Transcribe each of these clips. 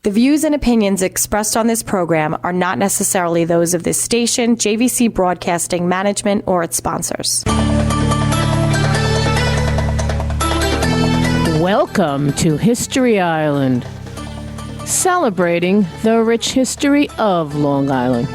The views and opinions expressed on this program are not necessarily those of this station, JVC Broadcasting Management, or its sponsors. Welcome to History Island, celebrating the rich history of Long Island.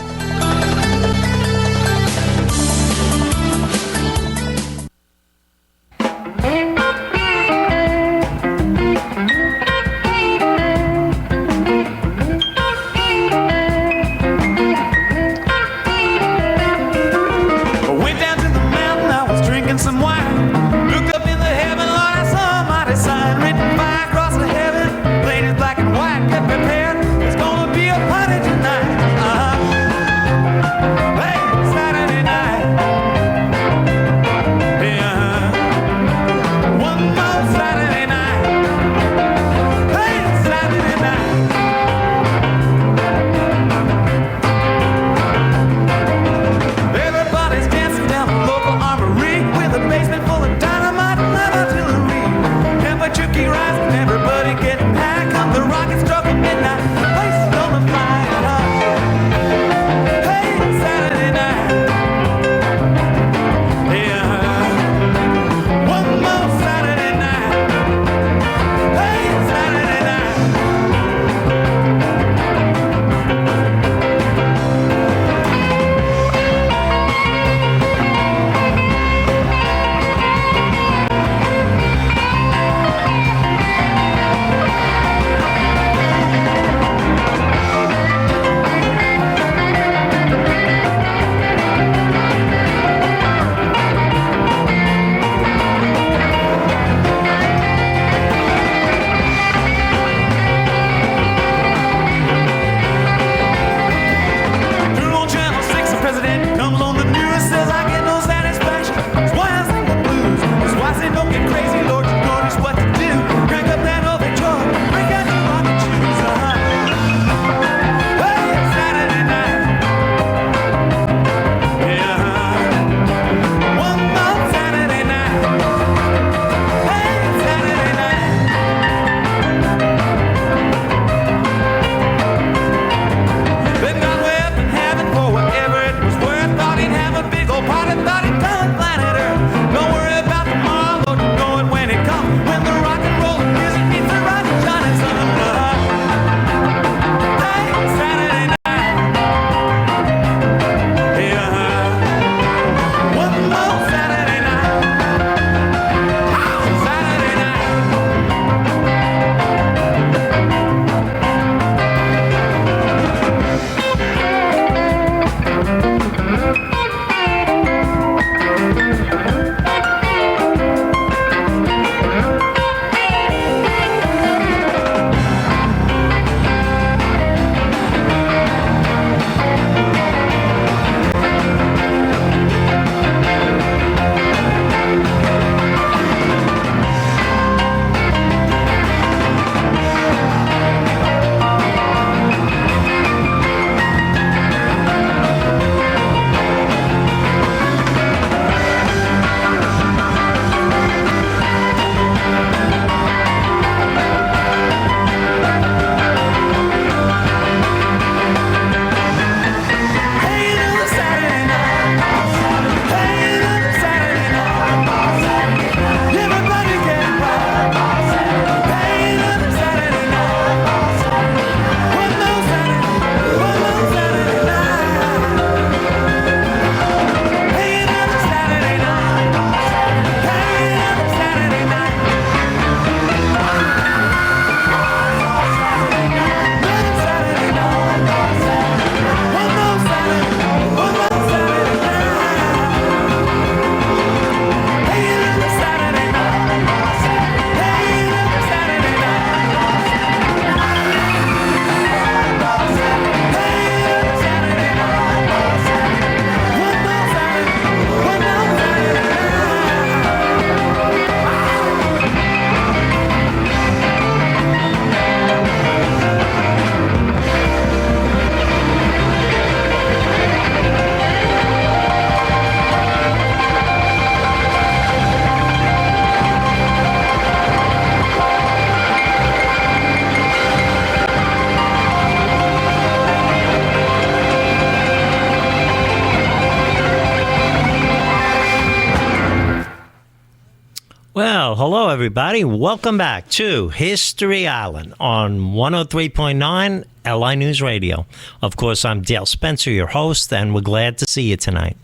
hello, everybody. Welcome back to History Island on 103.9 LI News Radio. Of course, I'm Dale Spencer, your host, and we're glad to see you tonight.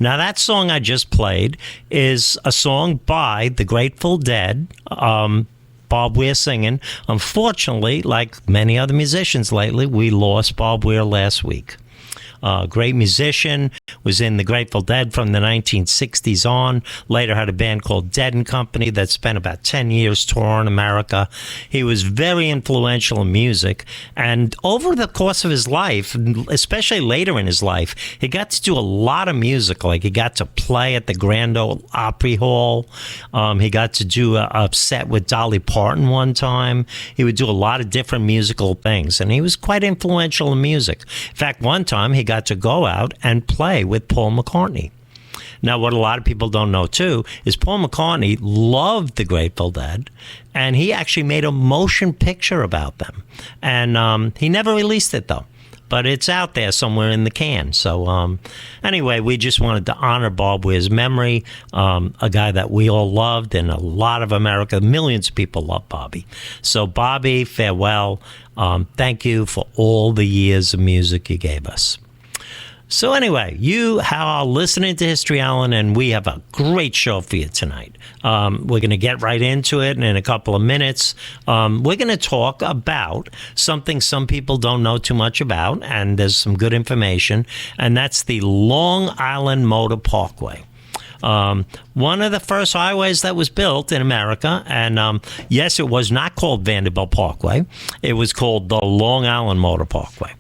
Now, that song I just played is a song by the Grateful Dead, Bob Weir singing. Unfortunately, like many other musicians lately, we lost Bob Weir last week. Great musician, was in the Grateful Dead from the 1960s on, later had a band called Dead and Company that spent about 10 years touring America. He was very influential in music, and over the course of his life, especially later in his life, he got to do a lot of music. Like he got to play at the Grand Ole Opry Hall. He got to do a set with Dolly Parton one time. He would do a lot of different musical things, and he was quite influential in music. In fact, one time he got to go out and play with Paul McCartney. Now, what a lot of people don't know, too, is Paul McCartney loved the Grateful Dead, and he actually made a motion picture about them. And he never released it, though. But it's out there somewhere in the can. So anyway, we just wanted to honor Bob Weir's memory, a guy that we all loved, and a lot of America, millions of people love Bobby. So Bobby, farewell. Thank you for all the years of music you gave us. So anyway, you are listening to History Island, and we have a great show for you tonight. We're going to get right into it in a couple of minutes. We're going to talk about something some people don't know too much about, and there's some good information, and that's the Long Island Motor Parkway. One of the first highways that was built in America, and yes, it was not called Vanderbilt Parkway. It was called the Long Island Motor Parkway.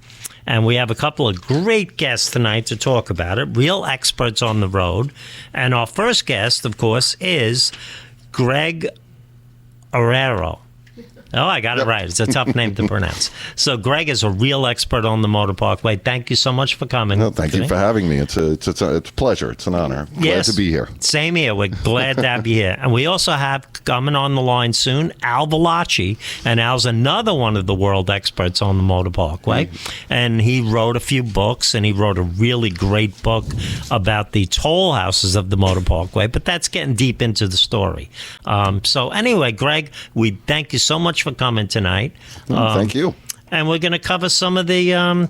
And we have a couple of great guests tonight to talk about it, real experts on the road. And our first guest, of course, is Greg Oreiro. Oh, I got it right. It's a tough name to pronounce. So Greg is a real expert on the Motor Parkway. Thank you so much for coming. No, thank you for having me. It's a pleasure. It's an honor. Glad to be here. Same here. We're glad to have you here. And we also have coming on the line soon, Al Velocci. And Al's another one of the world experts on the Motor Parkway. And he wrote a few books, and he wrote a really great book about the toll houses of the Motor Parkway. But that's getting deep into the story. So anyway, Greg, we thank you so much for coming tonight. Thank you. And we're going to cover some of the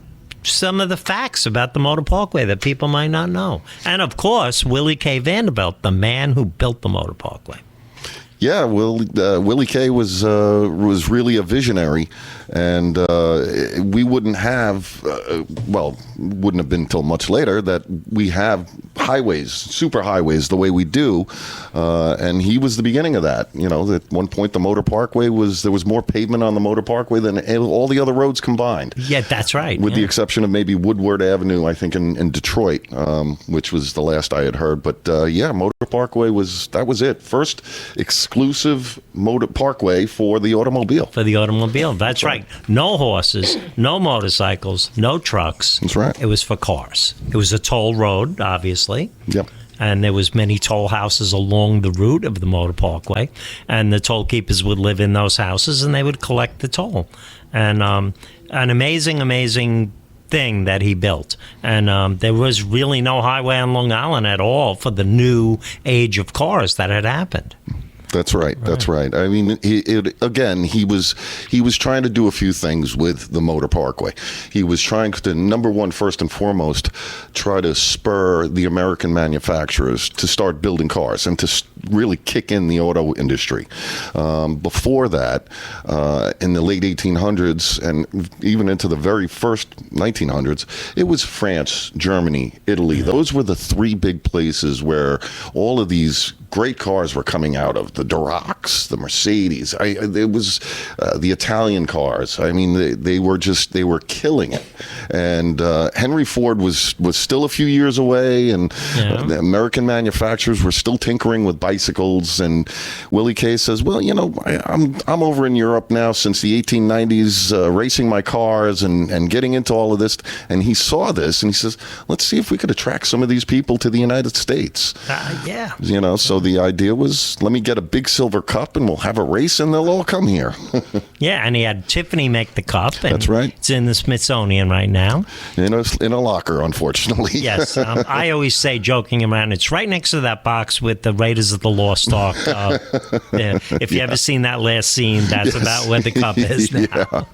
facts about the Motor Parkway that people might not know. And of course, Willie K. Vanderbilt, the man who built the Motor Parkway. Yeah, Willie K. was really a visionary, and we wouldn't have, wouldn't have been until much later that we have highways, super highways, the way we do, and he was the beginning of that. You know, at one point the Motor Parkway there was more pavement on the Motor Parkway than all the other roads combined. Yeah, that's right. With the exception of maybe Woodward Avenue, I think in Detroit, which was the last I had heard. But Motor Parkway was it. First exclusive motor parkway for the automobile. For the automobile, that's right. No horses, no motorcycles, no trucks. That's right. It was for cars. It was a toll road, obviously. Yep. And there was many toll houses along the route of the Motor Parkway, and the toll keepers would live in those houses, and they would collect the toll. And an amazing thing that he built. And there was really no highway on Long Island at all for the new age of cars that had happened. That's right. That's right. I mean, he was trying to do a few things with the Motor Parkway. He was trying to, number one, first and foremost, try to spur the American manufacturers to start building cars and to really kick in the auto industry. Before that, in the late 1800s and even into the very first 1900s, it was France, Germany, Italy. Those were the three big places where all of these great cars were coming out of. The Durocs, the Mercedes, it was the Italian cars. I mean, they were killing it. And Henry Ford was still a few years away, and the American manufacturers were still tinkering with bicycles. And Willie K. says, well, you know, I'm over in Europe now since the 1890s, racing my cars and getting into all of this. And he saw this, and he says, let's see if we could attract some of these people to the United States. Yeah. You know, so So the idea was, let me get a big silver cup and we'll have a race and they'll all come here. Yeah, and he had Tiffany make the cup. And That's right. It's in the Smithsonian right now. In a locker, unfortunately. Yes. I always say, joking around, it's right next to that box with the Raiders of the Lost Ark. If you ever seen that last scene, that's about where the cup is now.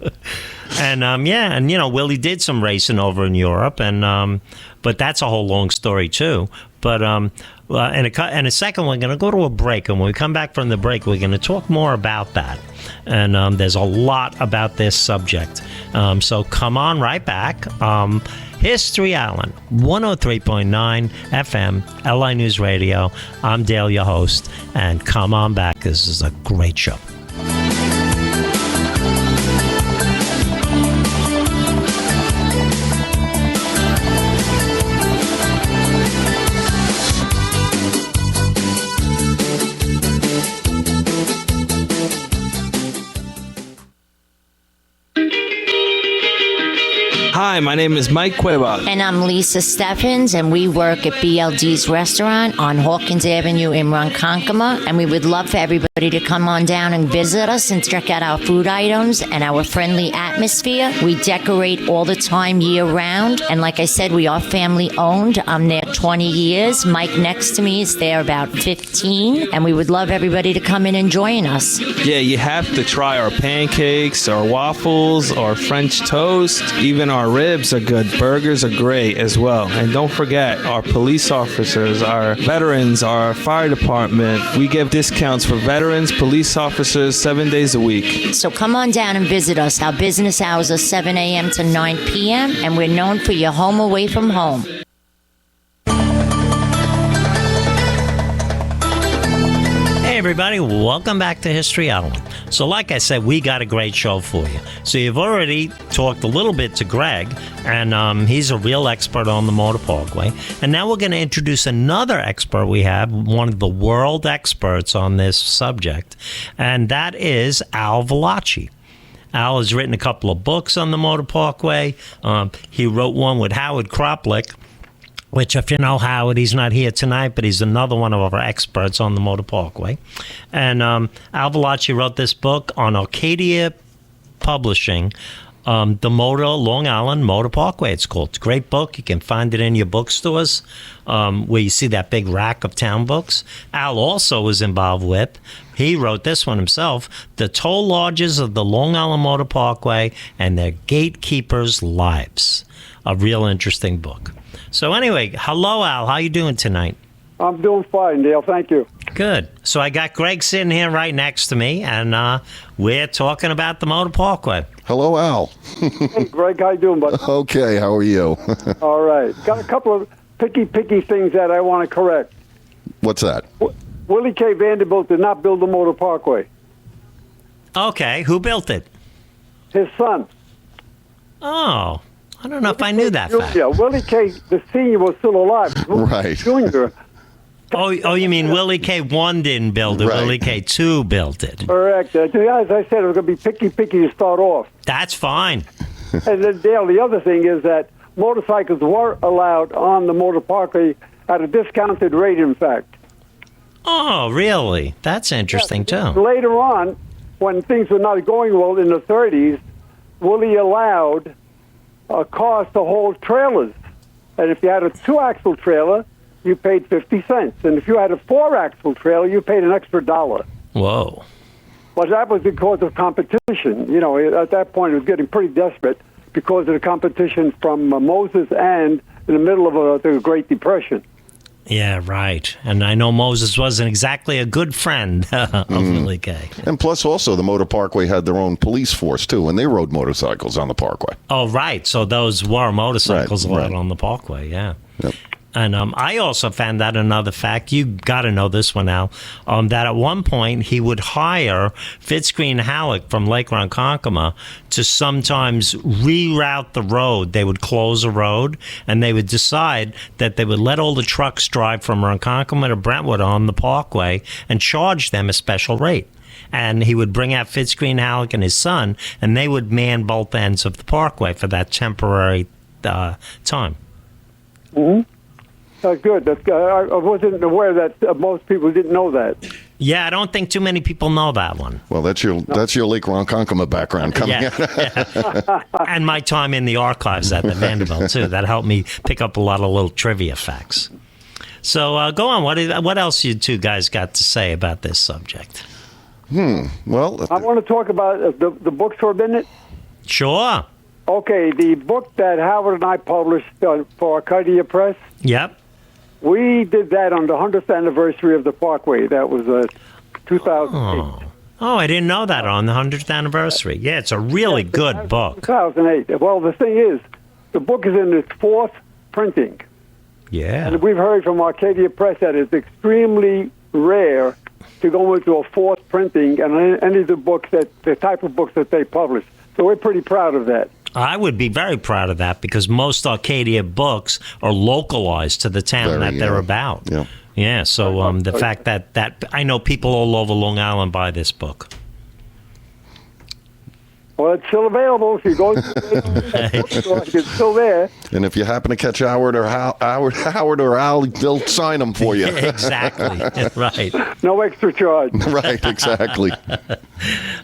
And Willie did some racing over in Europe, and but that's a whole long story too. But in a second, we're going to go to a break, and when we come back from the break, we're going to talk more about that. And there's a lot about this subject. So come on right back. History Island, 103.9 FM, LI News Radio. I'm Dale, your host, and come on back. This is a great show. Hi, my name is Mike Cueva. And I'm Lisa Steffens, and we work at BLD's restaurant on Hawkins Avenue in Ronkonkoma. And we would love for everybody to come on down and visit us and check out our food items and our friendly atmosphere. We decorate all the time, year round. And like I said, we are family owned. I'm there 20 years. Mike next to me is there about 15. And we would love everybody to come in and join us. Yeah, you have to try our pancakes, our waffles, our French toast, even our ribs are good. Burgers are great as well. And don't forget, our police officers, our veterans, our fire department, we give discounts for veterans, police officers 7 days a week. So come on down and visit us. Our business hours are 7 a.m. to 9 p.m. And we're known for your home away from home. Hey everybody, welcome back to History Island. So like I said, we got a great show for you. So you've already talked a little bit to Greg, and he's a real expert on the Motor Parkway. And now we're going to introduce another expert we have, one of the world experts on this subject, and that is Al Velocci. Al has written a couple of books on the Motor Parkway. He wrote one with Howard Kroplik, which, if you know Howard, he's not here tonight, but he's another one of our experts on the Motor Parkway. And Al Velocci wrote this book on Arcadia Publishing, the Long Island Motor Parkway, it's called. It's a great book. You can find it in your bookstores where you see that big rack of town books. Al also was involved with, he wrote this one himself, The Toll Lodges of the Long Island Motor Parkway and Their Gatekeepers' Lives. A real interesting book. So anyway, hello, Al. How you doing tonight? I'm doing fine, Dale. Thank you. Good. So I got Greg sitting here right next to me, and we're talking about the Motor Parkway. Hello, Al. Hey, Greg. How you doing, bud? Okay, how are you? All right. Got a couple of picky things that I want to correct. What's that? Willie K. Vanderbilt did not build the Motor Parkway. Okay. Who built it? His son. Oh, I don't know if I knew that fact. Yeah, Willie K. the senior was still alive. Right. Junior. Oh, you mean Willie K1 didn't build it, Right. Willie K2 built it. Correct. As I said, it was going to be picky to start off. That's fine. And then, Dale, the other thing is that motorcycles were allowed on the Motor Parkway at a discounted rate, in fact. Oh, really? That's interesting, too. Later on, when things were not going well in the 30s, Willie allowed cars to hold trailers. And if you had a 2-axle trailer, you paid 50 cents. And if you had a 4-axle trailer, you paid an extra $1. Whoa. But that was because of competition. You know, at that point, it was getting pretty desperate because of the competition from Moses and in the middle of the Great Depression. Yeah, right. And I know Moses wasn't exactly a good friend of Willie K. And plus, also, the Motor Parkway had their own police force, too, and they rode motorcycles on the Parkway. Oh, right. So those were motorcycles Right. on the Parkway, yeah. Yep. And I also found out another fact. You got to know this one, Al. That at one point he would hire Fitzgreen Halleck from Lake Ronkonkoma to sometimes reroute the road. They would close a road, and they would decide that they would let all the trucks drive from Ronkonkoma to Brentwood on the Parkway and charge them a special rate. And he would bring out Fitzgreen Halleck and his son, and they would man both ends of the Parkway for that temporary time. Mm-hmm. Good. That's good. I wasn't aware that most people didn't know that. Yeah, I don't think too many people know that one. Well, that's your Lake Ronkonkoma background coming out. Yeah. And my time in the archives at the Vanderbilt, too. That helped me pick up a lot of little trivia facts. So go on. What else you two guys got to say about this subject? Well, I want to talk about the books for a minute. Sure. Okay, the book that Howard and I published for Arcadia Press. Yep. We did that on the 100th anniversary of the Parkway. That was 2008. Oh, I didn't know that on the 100th anniversary. Yeah, it's a really good book. 2008. Well, the thing is, the book is in its fourth printing. Yeah. And we've heard from Arcadia Press that it's extremely rare to go into a fourth printing and any of the type of books that they publish. So we're pretty proud of that. I would be very proud of that because most Arcadia books are localized to the town that they're about. Yeah. Yeah, so the fact that I know people all over Long Island buy this book. Well, it's still available. If you go to the bookstore, it's still there. And if you happen to catch Howard or Al, they'll sign them for you. Exactly. Right. No extra charge. Right, exactly.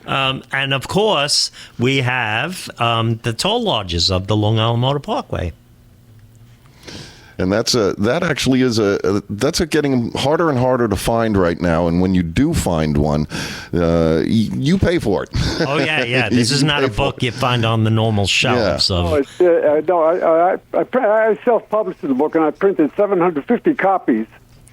And of course, we have the toll lodges of the Long Island Motor Parkway. And that's getting harder and harder to find right now. And when you do find one, you pay for it. Oh yeah. This is not a book you find on the normal shelves. Yeah. I self-published the book, and I printed 750 copies.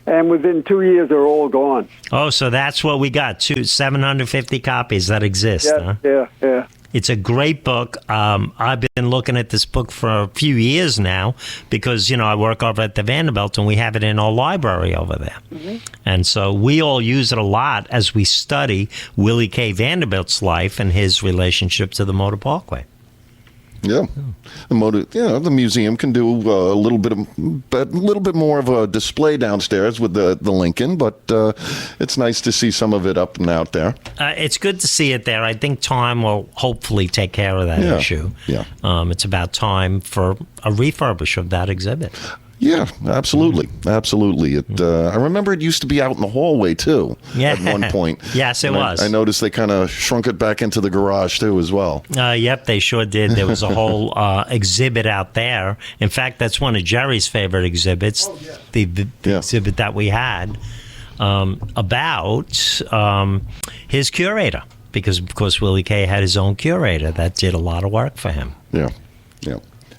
And within 2 years, they're all gone. Oh, so that's what we got, 750 copies that exist. Yeah. It's a great book. I've been looking at this book for a few years now because, I work over at the Vanderbilt and we have it in our library over there. Mm-hmm. And so we all use it a lot as we study Willie K. Vanderbilt's life and his relationship to the Motor Parkway. Yeah, the museum can do a little bit more of a display downstairs with the Lincoln, but it's nice to see some of it up and out there. It's good to see it there. I think time will hopefully take care of that issue. Yeah, it's about time for a refurbish of that exhibit. Yeah, absolutely. I remember it used to be out in the hallway, too, at one point. Yes, it was. I noticed they kind of shrunk it back into the garage, too, as well. Yep, they sure did. There was a whole exhibit out there. In fact, that's one of Jerry's favorite exhibits, the exhibit that we had about his curator. Because, of course, Willie K. had his own curator that did a lot of work for him. Yeah.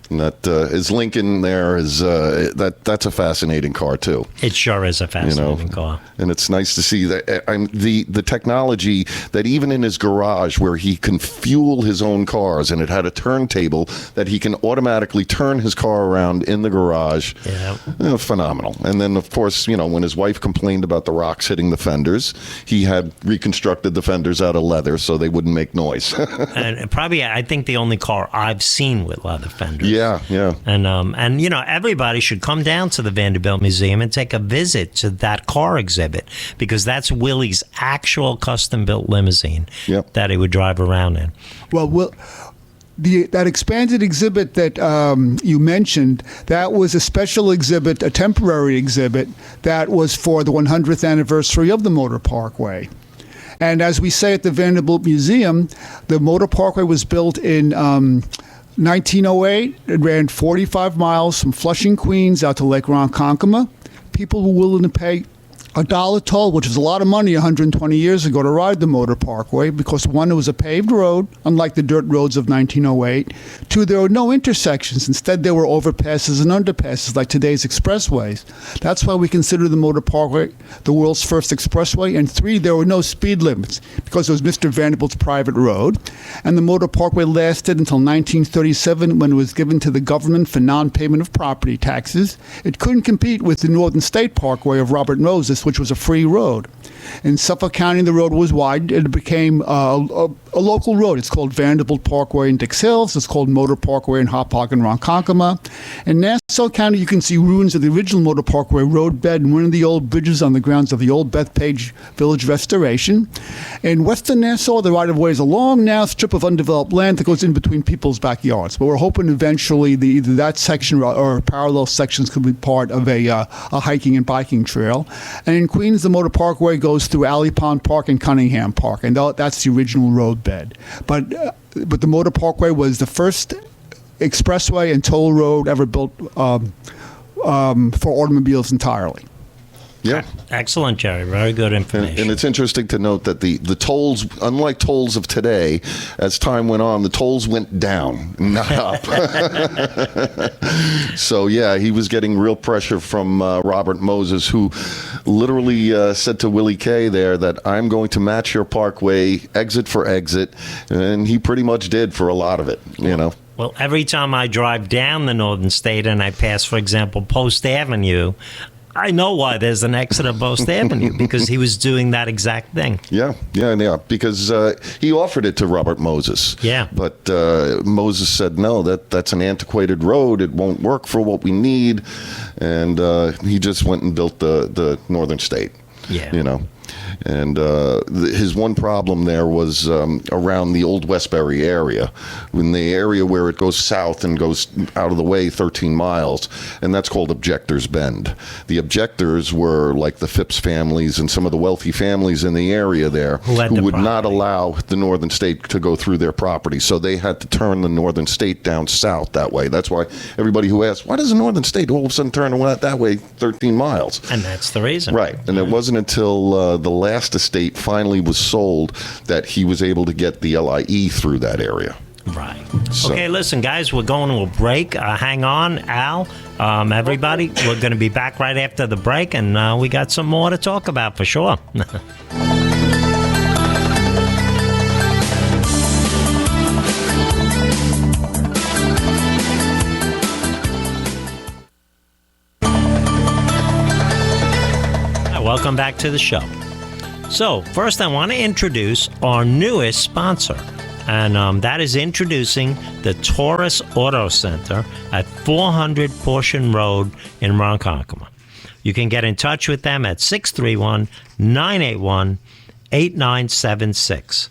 And that his Lincoln there is that's a fascinating car too. It sure is a fascinating car, and it's nice to see that the technology that even in his garage where he can fuel his own cars, and it had a turntable that he can automatically turn his car around in the garage. Yeah, phenomenal. And then of course when his wife complained about the rocks hitting the fenders, he had reconstructed the fenders out of leather so they wouldn't make noise. And probably I think the only car I've seen with leather fenders. Yeah. And everybody should come down to the Vanderbilt Museum and take a visit to that car exhibit because that's Willie's actual custom-built limousine that he would drive around in. Well, that expanded exhibit that you mentioned, that was a special exhibit, a temporary exhibit that was for the 100th anniversary of the Motor Parkway. And as we say at the Vanderbilt Museum, the Motor Parkway was built in 1908, it ran 45 miles from Flushing, Queens out to Lake Ronkonkoma. People were willing to pay $1 toll, which was a lot of money 120 years ago to ride the Motor Parkway because, one, it was a paved road, unlike the dirt roads of 1908. Two, there were no intersections. Instead, there were overpasses and underpasses like today's expressways. That's why we consider the Motor Parkway the world's first expressway. And three, there were no speed limits because it was Mr. Vanderbilt's private road. And the Motor Parkway lasted until 1937 when it was given to the government for non-payment of property taxes. It couldn't compete with the Northern State Parkway of Robert Moses, which was a free road. In Suffolk County, the road was wide. It became a local road. It's called Vanderbilt Parkway in Dix Hills. It's called Motor Parkway in Hopog and Ronkonkoma. In Nassau County, you can see ruins of the original Motor Parkway roadbed and one of the old bridges on the grounds of the old Bethpage Village restoration. In western Nassau, the right-of-way is a long, narrow strip of undeveloped land that goes in between people's backyards. But we're hoping eventually either that section or parallel sections could be part of a hiking and biking trail. And in Queens, the Motor Parkway goes through Alley Pond Park and Cunningham Park, and that's the original roadbed. But the Motor Parkway was the first expressway and toll road ever built for automobiles entirely. Yeah. Excellent, Jerry. Very good information. And it's interesting to note that the tolls, unlike tolls of today, as time went on, the tolls went down, not up. So, yeah, he was getting real pressure from Robert Moses, who literally said to Willie Kay there that I'm going to match your parkway exit for exit. And he pretty much did for a lot of it, you know. Well, every time I drive down the Northern State and I pass, for example, Post Avenue, I know why there's an exit of Post Avenue, because he was doing that exact thing. Yeah, because he offered it to Robert Moses. Yeah. But Moses said, no, that's an antiquated road. It won't work for what we need. And he just went and built the Northern State. Yeah. You know. And his one problem there was around the old Westbury area, in the area where it goes south and goes out of the way 13 miles, and that's called Objectors Bend. The objectors were like the Phipps families and some of the wealthy families in the area there who would not allow the Northern State to go through their property, so they had to turn the Northern State down south that way. That's why everybody who asks, why does the Northern State all of a sudden turn that way 13 miles? And that's the reason. Right, and it wasn't until the last estate finally was sold that he was able to get the LIE through that area. Right. So. Okay, listen, guys, we're going to a break. Hang on, Al, everybody. We're going to be back right after the break, and we got some more to talk about for sure. Welcome back to the show. So, first I want to introduce our newest sponsor, and that is introducing the Taurus Auto Center at 400 Portion Road in Ronkonkoma. You can get in touch with them at 631-981-8976.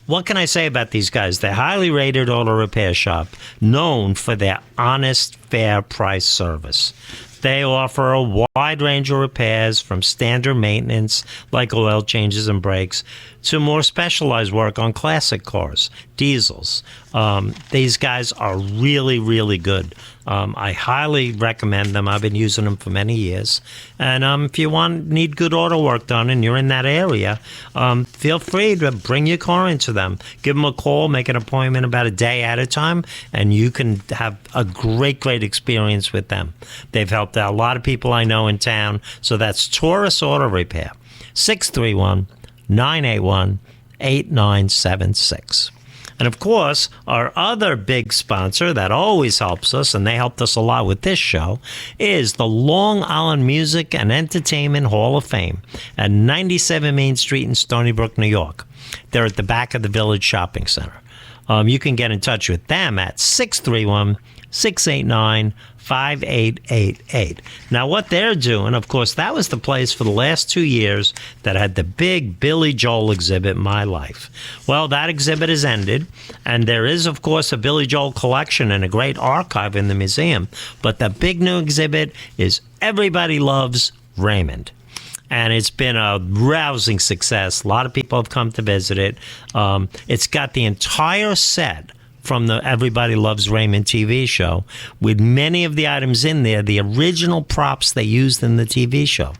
What can I say about these guys? They're highly rated auto repair shop, known for their honest, fair price service. They offer a wide range of repairs, from standard maintenance like oil changes and brakes to more specialized work on classic cars, diesels. These guys are really, really good. I highly recommend them. I've been using them for many years. And if you need good auto work done and you're in that area, feel free to bring your car into them. Give them a call, make an appointment about a day at a time, and you can have a great, great experience with them. They've helped out a lot of people I know in town. So that's Taurus Auto Repair, 631-981-8976. And of course, our other big sponsor that always helps us, and they helped us a lot with this show, is the Long Island Music and Entertainment Hall of Fame at 97 Main Street in Stony Brook, New York. They're at the back of the Village Shopping Center. You can get in touch with them at 631-689-5888. Now, what they're doing, of course, that was the place for the last 2 years that had the big Billy Joel exhibit, My Life. Well, that exhibit has ended, and there is, of course, a Billy Joel collection and a great archive in the museum. But the big new exhibit is Everybody Loves Raymond. And it's been a rousing success. A lot of people have come to visit it. It's got the entire set from the Everybody Loves Raymond TV show, with many of the items in there, the original props they used in the TV show,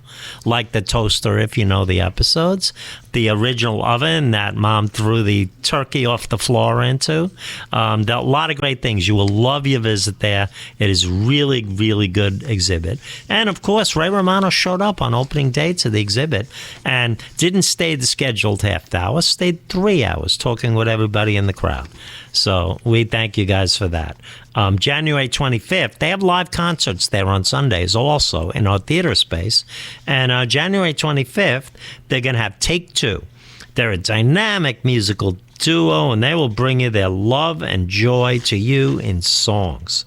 like the toaster, if you know the episodes, the original oven that Mom threw the turkey off the floor into. A lot of great things. You will love your visit there. It is really, really good exhibit. And of course, Ray Romano showed up on opening day to the exhibit and didn't stay the scheduled half hour, stayed 3 hours talking with everybody in the crowd. So we thank you guys for that. January 25th, they have live concerts there on Sundays also in our theater space. And January 25th, they're going to have Take Two. They're a dynamic musical duo, and they will bring you their love and joy to you in songs.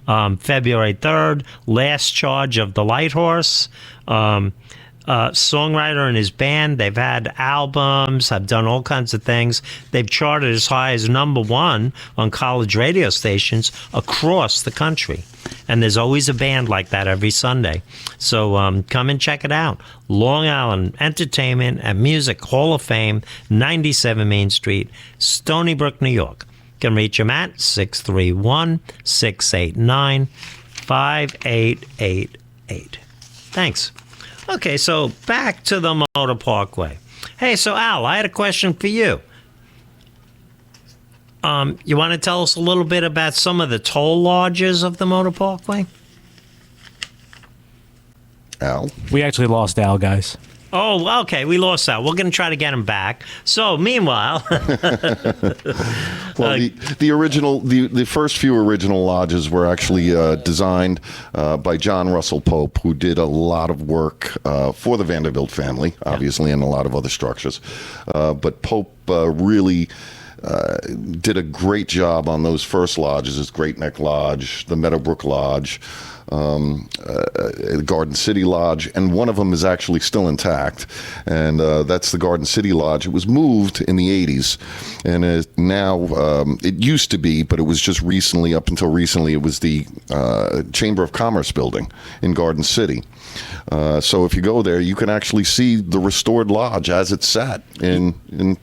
February 3rd, Last Charge of the Light Horse. Songwriter and his band, they've had albums, have done all kinds of things. They've charted as high as #1 on college radio stations across the country. And there's always a band like that every Sunday. So come and check it out. Long Island Entertainment and Music Hall of Fame, 97 Main Street, Stony Brook, New York. You can reach them at 631-689-5888. Thanks. Okay, so back to the Motor Parkway. Hey, so Al, I had a question for you. You want to tell us a little bit about some of the toll lodges of the Motor Parkway? Al? We actually lost Al, guys. Oh, okay, we lost Al. We're going to try to get him back. So, meanwhile... Well, the first few original lodges were actually designed by John Russell Pope, who did a lot of work for the Vanderbilt family, obviously, and a lot of other structures. But Pope really did a great job on those first lodges, his Great Neck Lodge, the Meadowbrook Lodge, Garden City Lodge, and one of them is actually still intact, and that's the Garden City Lodge. It was moved in the 80s, and now it used to be, but it was just recently, up until recently, it was the Chamber of Commerce building in Garden City. So if you go there, you can actually see the restored lodge as it sat in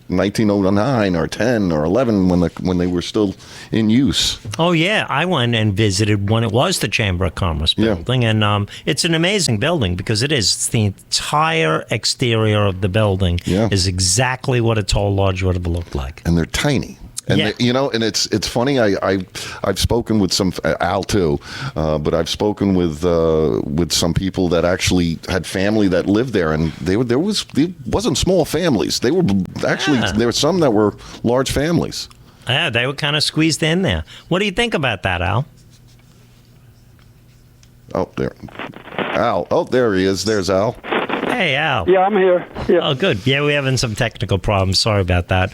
1909 or 10 or 11 when they were still in use. Oh, yeah. I went and visited when it was the Chamber of Commerce building, and it's an amazing building because it is. It's the entire exterior of the building is exactly what a toll lodge would have looked like. And they're tiny. And and it's funny. I've spoken with some Al too, but I've spoken with some people that actually had family that lived there, and it wasn't small families. They were actually there were some that were large families. Yeah, they were kind of squeezed in there. What do you think about that, Al? Oh, there, Al. Oh, there he is. There's Al. Hey, Al. Yeah, I'm here. Yeah. Oh, good. Yeah, we're having some technical problems. Sorry about that.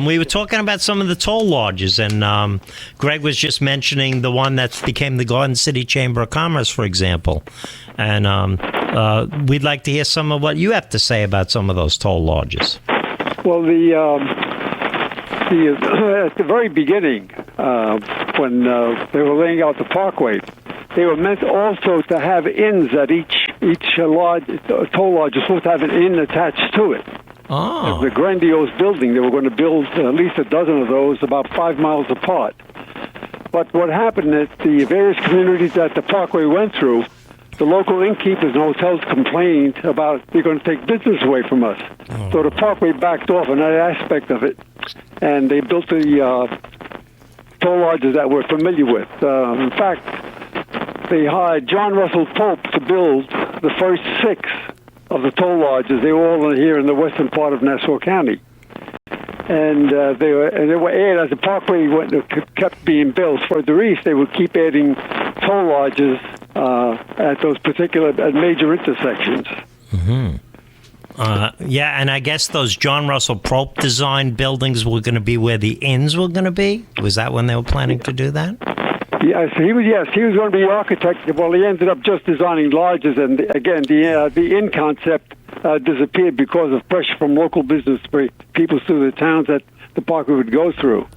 We were talking about some of the toll lodges, and Greg was just mentioning the one that became the Garden City Chamber of Commerce, for example. And we'd like to hear some of what you have to say about some of those toll lodges. Well, at the very beginning, when they were laying out the parkway, they were meant also to have inns at each lodge. Toll lodge is supposed to have an inn attached to it. Oh. The grandiose building, they were going to build at least a dozen of those about 5 miles apart. But what happened is the various communities that the parkway went through, the local innkeepers and hotels complained about they're going to take business away from us. Oh. So the parkway backed off on that aspect of it, and they built the toll lodges that we're familiar with. In fact, they hired John Russell Pope to build the first 6 of the toll lodges. They were all here in the western part of Nassau County. And they were added as the parkway kept being built further east. They would keep adding toll lodges at those particular major intersections. Mm-hmm. And I guess those John Russell Pope designed buildings were going to be where the inns were going to be. Was that when they were planning to do that? Yes, he was going to be the architect. Well, he ended up just designing lodges, and again, the inn concept disappeared because of pressure from local business people through the towns that the parkway would go through.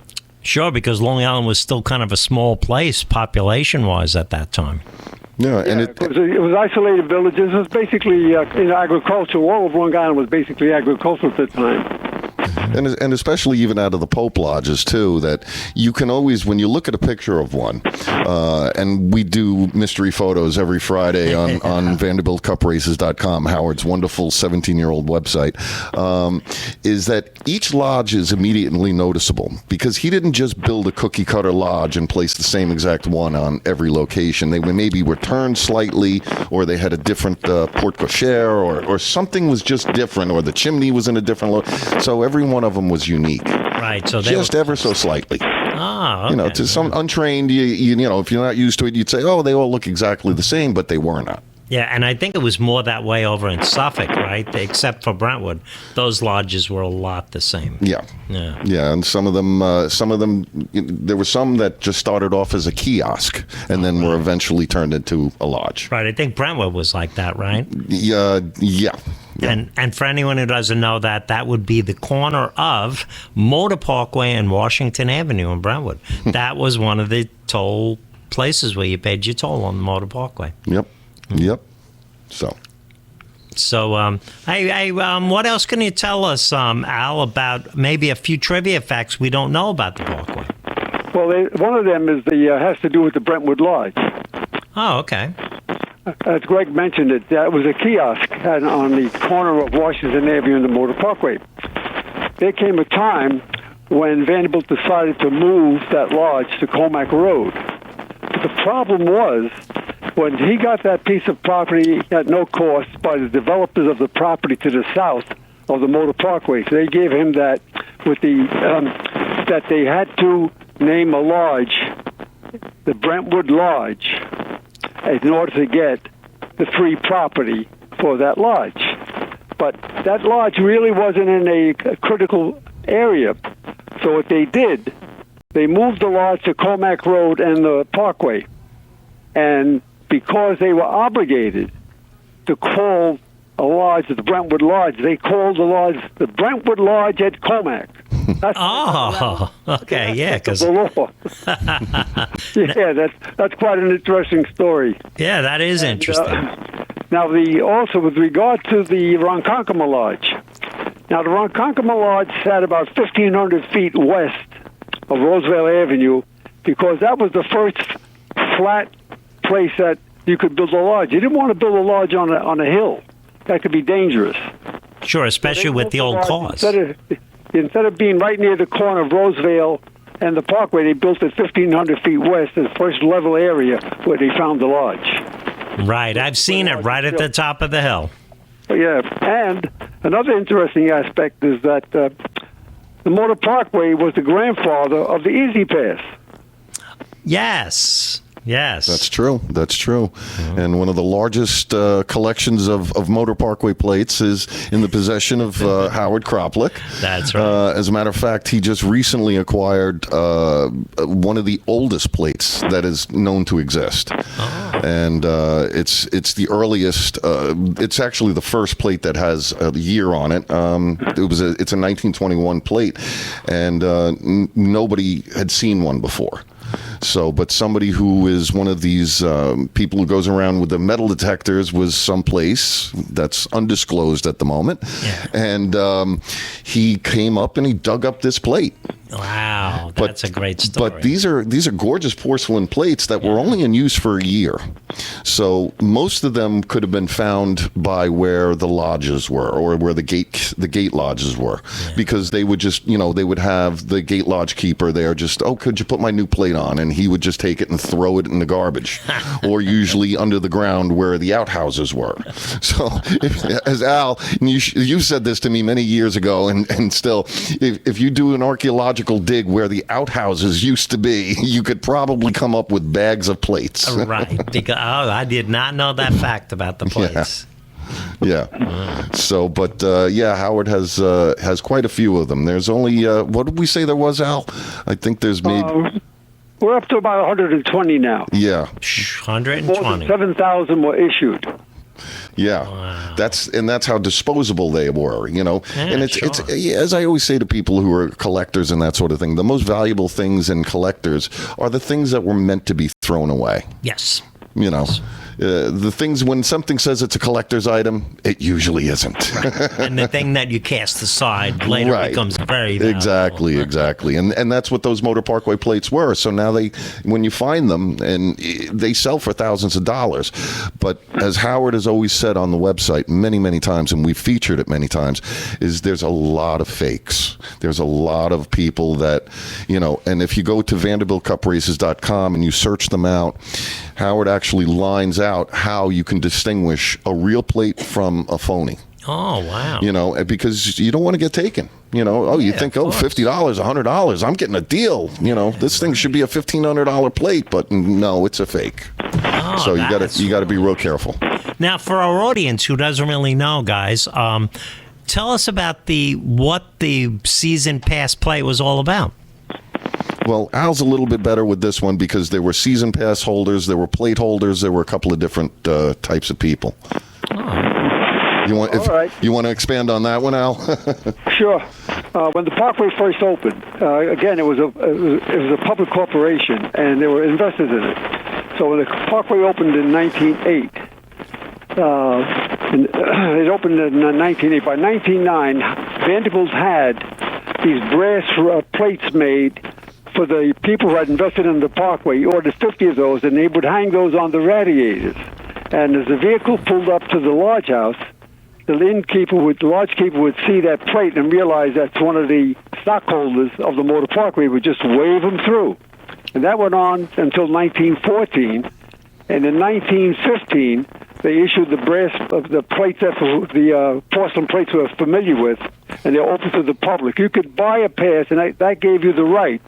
Sure, because Long Island was still kind of a small place population-wise at that time. Yeah, and it was isolated villages. It was basically agriculture. All of Long Island was basically agricultural at the time. And especially even out of the Pope lodges, too, that you can always, when you look at a picture of one, and we do mystery photos every Friday on VanderbiltCupRaces.com, Howard's wonderful 17-year-old website, is that each lodge is immediately noticeable because he didn't just build a cookie-cutter lodge and place the same exact one on every location. They maybe were turned slightly, or they had a different porte cochere, or something was just different, or the chimney was in a different location. So every one of them was unique. Right. So just ever so slightly. Ah, okay. You know, to some untrained, you know, if you're not used to it, you'd say, oh, they all look exactly the same, but they were not. Yeah, and I think it was more that way over in Suffolk, right? Except for Brentwood, those lodges were a lot the same. Yeah, and some of them, there were some that just started off as a kiosk and then were eventually turned into a lodge. Right, I think Brentwood was like that, right? Yeah. And for anyone who doesn't know that, that would be the corner of Motor Parkway and Washington Avenue in Brentwood. That was one of the toll places where you paid your toll on the Motor Parkway. Yep. So, what else can you tell us, Al, about maybe a few trivia facts we don't know about the Parkway? Well, one of them is has to do with the Brentwood Lodge. Oh, okay. As Greg mentioned it, that was a kiosk on the corner of Washington Avenue and the Motor Parkway. There came a time when Vanderbilt decided to move that lodge to Comac Road. But the problem was, when he got that piece of property at no cost by the developers of the property to the south of the Motor Parkway, so they gave him that with that they had to name a lodge, the Brentwood Lodge, in order to get the free property for that lodge. But that lodge really wasn't in a critical area. So what they did, they moved the lodge to Comac Road and the Parkway. And because they were obligated to call a lodge the Brentwood Lodge, they called the lodge the Brentwood Lodge at Comac. Okay, yeah, because the law. Yeah, that's quite an interesting story. Yeah, that is interesting. Now, also with regard to the Ronkonkoma Lodge. Now, the Ronkonkoma Lodge sat about 1,500 feet west of Roosevelt Avenue because that was the first flat place that you could build a lodge. You didn't want to build a lodge on a hill. That could be dangerous. Sure, especially with the old cars. Instead of being right near the corner of Roosevelt and the Parkway, they built it 1,500 feet west, the first level area where they found the lodge. Right, I've seen it right at the top of the hill. Yeah, and another interesting aspect is that the Motor Parkway was the grandfather of the Easy Pass. Yes. That's true. Mm-hmm. And one of the largest collections of Motor Parkway plates is in the possession of Howard Kroplick. That's right. As a matter of fact, he just recently acquired one of the oldest plates that is known to exist. Oh. And it's the earliest. It's actually the first plate that has a year on it. It's a 1921 plate, and nobody had seen one before. So, but somebody who is one of these people who goes around with the metal detectors was someplace that's undisclosed at the moment. Yeah. And he came up and he dug up this plate. Wow, that's a great story. But these are gorgeous porcelain plates that were only in use for a year. So most of them could have been found by where the lodges were or where the gate lodges were, because they would just, they would have the gate lodge keeper there just, could you put my new plate on? And he would just take it and throw it in the garbage, or usually under the ground where the outhouses were. So as Al, you said this to me many years ago, and still, if you do an archaeological dig where the outhouses used to be, you could probably come up with bags of plates. Right. Because, I did not know that fact about the plates. Yeah. So, but Howard has quite a few of them. There's only what did we say there was, Al? I think there's maybe. We're up to about 120 now. Yeah. 120. More than 7,000 were issued. Yeah, wow. That's how disposable they were, and it's as I always say to people who are collectors and that sort of thing, the most valuable things in collectors are the things that were meant to be thrown away. Yes. Yes. The things, when something says it's a collector's item, it usually isn't. And the thing that you cast aside later becomes very valuable. Exactly. And that's what those Motor Parkway plates were. So now when you find them, and they sell for thousands of dollars. But as Howard has always said on the website many, many times, and we've featured it many times, is there's a lot of fakes. There's a lot of people that, and if you go to VanderbiltCupRaces.com and you search them out, Howard actually lines out how you can distinguish a real plate from a phony. Oh, wow. You know, because you don't want to get taken. You know, you think, $50, $100, I'm getting a deal. You know, this thing should be a $1,500 plate, but no, it's a fake. Oh, So you got to be real careful. Now, for our audience who doesn't really know, guys, tell us about what the season pass plate was all about. Well, Al's a little bit better with this one because there were season pass holders, there were plate holders, there were a couple of different types of people. You want to expand on that one, Al? Sure. When the Parkway first opened, again, it was a public corporation, and there were investors in it. So when the Parkway opened in 1908, it opened in 1908. By 1909, Vanderbilt had these brass plates made for the people who had invested in the Parkway. He ordered 50 of those, and they would hang those on the radiators. And as the vehicle pulled up to the lodge house, the lodge keeper would see that plate and realize that's one of the stockholders of the Motor Parkway, would just wave them through. And that went on until 1914. And in 1915, they issued the plates that the porcelain plates were familiar with, and they're open to the public. You could buy a pass, and that gave you the right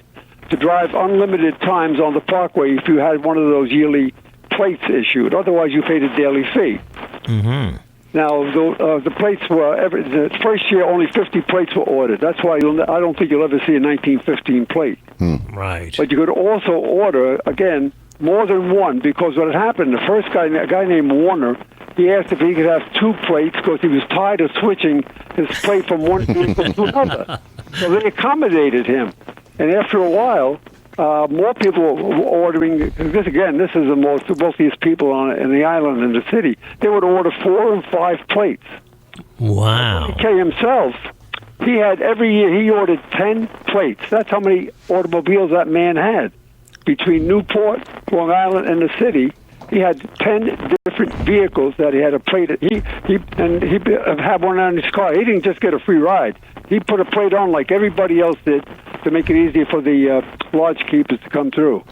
to drive unlimited times on the Parkway if you had one of those yearly plates issued. Otherwise, you paid a daily fee. Mm-hmm. Now, the plates were, the first year, only 50 plates were ordered. That's why I don't think you'll ever see a 1915 plate. Right. But you could also order, again, more than one, because what had happened, the first guy, a guy named Warner, he asked if he could have two plates because he was tired of switching his plate from one vehicle to another. So they accommodated him. And after a while, more people were ordering. This is the most wealthiest people in the island and the city. They would order 4 and 5 plates. Wow. K himself, he had every year he ordered 10 plates. That's how many automobiles that man had. Between Newport, Long Island, and the city, he had 10 different vehicles that he had a plate. He had one on his car. He didn't just get a free ride. He put a plate on like everybody else did to make it easier for the lodge keepers to come through.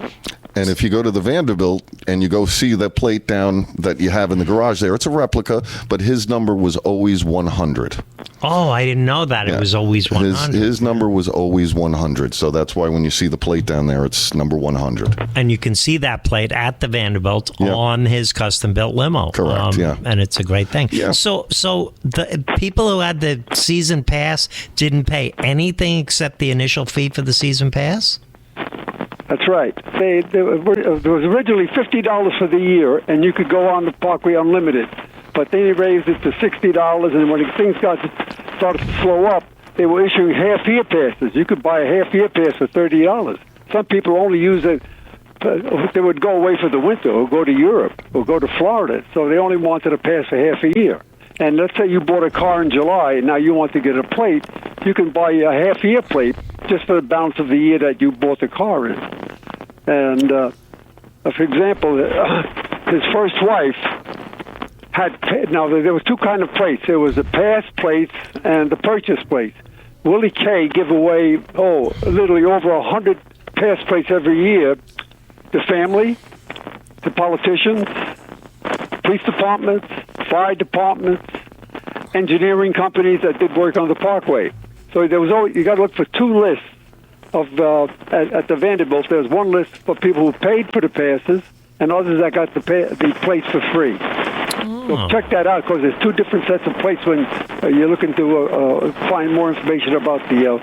And if you go to the Vanderbilt and you go see the plate down that you have in the garage there, it's a replica, but his number was always 100. Oh, I didn't know that. It was always 100. His number was always 100. So that's why when you see the plate down there, it's number 100. And you can see that plate at the Vanderbilt on his custom-built limo. Correct, And it's a great thing. Yeah. So the people who had the season pass didn't pay anything except the initial fee for the season pass? That's right. There was originally $50 for the year, and you could go on the Parkway unlimited. But then they raised it to $60, and when things started to slow up, they were issuing half-year passes. You could buy a half-year pass for $30. Some people only use it. They would go away for the winter or go to Europe or go to Florida, so they only wanted a pass for half a year. And let's say you bought a car in July, and now you want to get a plate, you can buy a half-year plate just for the balance of the year that you bought the car in. And, for example, his first wife there was two kind of plates. There was the pass plates and the purchase plates. Willie K gave away, literally over 100 pass plates every year to family, to politicians, police departments, fire departments, engineering companies that did work on the Parkway. So there was you got to look for two lists of at the Vanderbilt. There's one list for people who paid for the passes, and others that got the plates for free. So check that out, because there's two different sets of plates when you're looking to find more information about the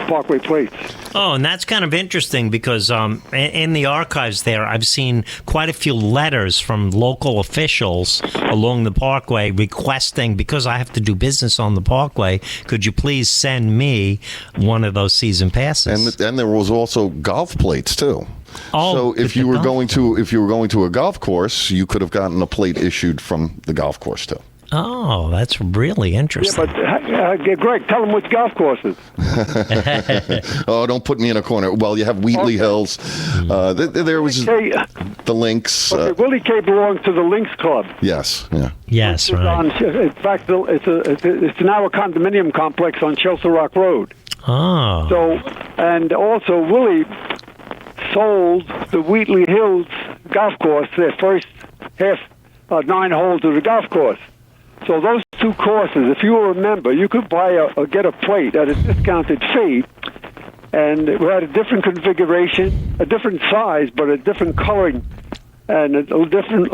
Parkway plates. Oh, and that's kind of interesting because in the archives there, I've seen quite a few letters from local officials along the Parkway requesting, because I have to do business on the Parkway, could you please send me one of those season passes? And there was also golf plates too. Oh, so if you were going to a golf course, you could have gotten a plate issued from the golf course too. Oh, that's really interesting. Yeah, but Greg, tell them which golf courses. Oh, don't put me in a corner. Well, you have Wheatley Hills. There was the Links. Willie K belongs to the Links Club. Yes, yeah. Yes, right. In fact, it's now a condominium complex on Chelsea Rock Road. Oh. So, and also Willie sold the Wheatley Hills golf course, their first 9 holes of the golf course. So those two two courses. If you were a member, you could buy or get a plate at a discounted fee, and it had a different configuration, a different size, but a different coloring, and a different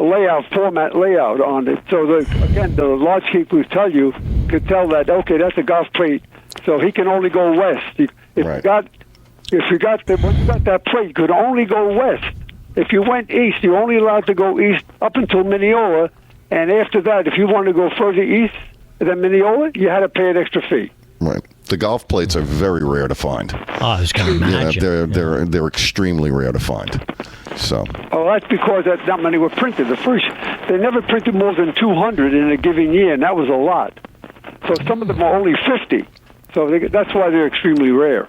format layout on it. So, the lodge keeper could tell that, okay, that's a golf plate, so he can only go west. If you got that plate, you could only go west. If you went east, you're only allowed to go east up until Mineola, and after that, if you want to go further east than Mineola, you had to pay an extra fee. Right. The golf plates are very rare to find. Oh, I was going to imagine. They're extremely rare to find. So. Oh, that's because not many were printed. They never printed more than 200 in a given year, and that was a lot. So some of them are only 50. So that's why they're extremely rare.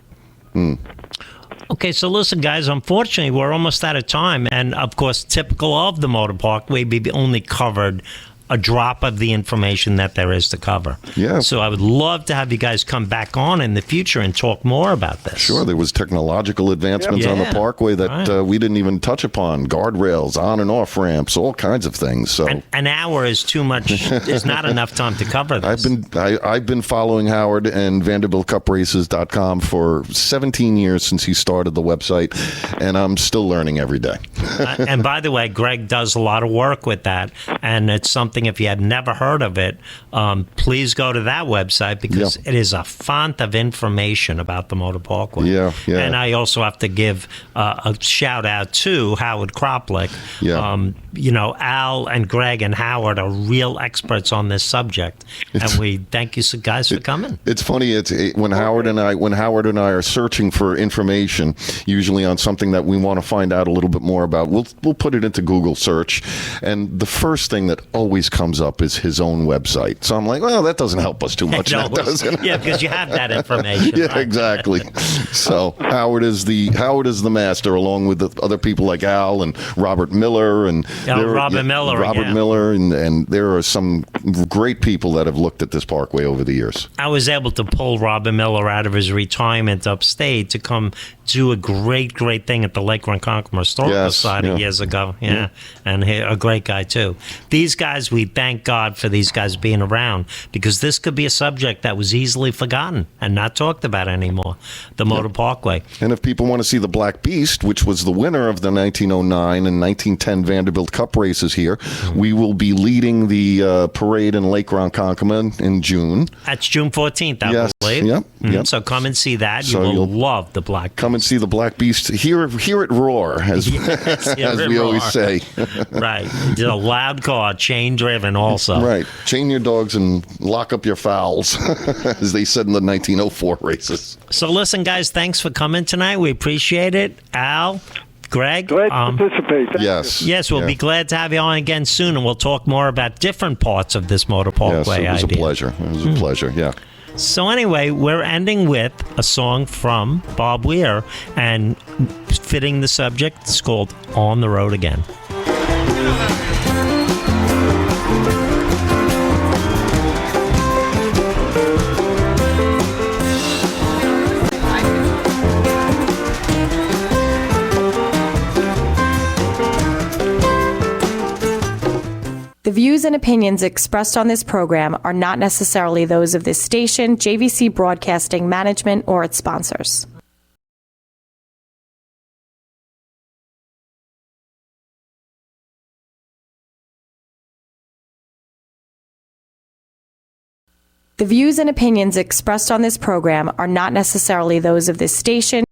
Okay, so listen, guys, unfortunately, we're almost out of time. And, of course, typical of the Motor Parkway, we only covered a drop of the information that there is to cover. Yeah. So I would love to have you guys come back on in the future and talk more about this. Sure, there was technological advancements on the Parkway that we didn't even touch upon. Guardrails, on and off ramps, all kinds of things. So an hour is too much. Is not enough time to cover this. I've been following Howard and VanderbiltCupRaces.com for 17 years since he started the website, and I'm still learning every day. And by the way, Greg does a lot of work with that, and it's something, if you had never heard of it, please go to that website, because it is a font of information about the Motor Parkway. Yeah. And I also have to give a shout out to Howard Kroplik. Al and Greg and Howard are real experts on this subject, and we thank you guys for coming. It's funny. When Howard and I are searching for information, usually on something that we want to find out a little bit more about, we'll put it into Google search, and the first thing that always comes up is his own website. So I'm like, well, that doesn't help us too much. Yeah, because you have that information. Yeah, exactly. So Howard is the master, along with the other people like Al and Robert Miller and Miller, and there are some great people that have looked at this parkway over the years. I was able to pull Robert Miller out of his retirement upstate to come do a great thing at the Lake Ronkonkoma Historical Society years ago. Yeah. And a great guy too. These guys, we thank God for these guys being around, because this could be a subject that was easily forgotten and not talked about anymore, the Motor Parkway. And if people want to see the Black Beast, which was the winner of the 1909 and 1910 Vanderbilt Cup races here, we will be leading the parade in Lake Ronkonkoma in June. That's June 14th, I believe. Yep. So come and see that. You will love the Black Beast. Come and see the Black Beast here at Roar, as we always say. Right. It's a loud car, chain driven also. Right. Chain your dogs and lock up your fowls, as they said in the 1904 races. So listen, guys, thanks for coming tonight. We appreciate it. Al, Greg. Glad to participate. Yes, we'll be glad to have you on again soon, and we'll talk more about different parts of this Motor Parkway idea. Yes, it was a pleasure. It was a pleasure, yeah. So anyway, we're ending with a song from Bob Weir, and fitting the subject, it's called On the Road Again. The views and opinions expressed on this program are not necessarily those of this station, JVC Broadcasting Management, or its sponsors. The views and opinions expressed on this program are not necessarily those of this station,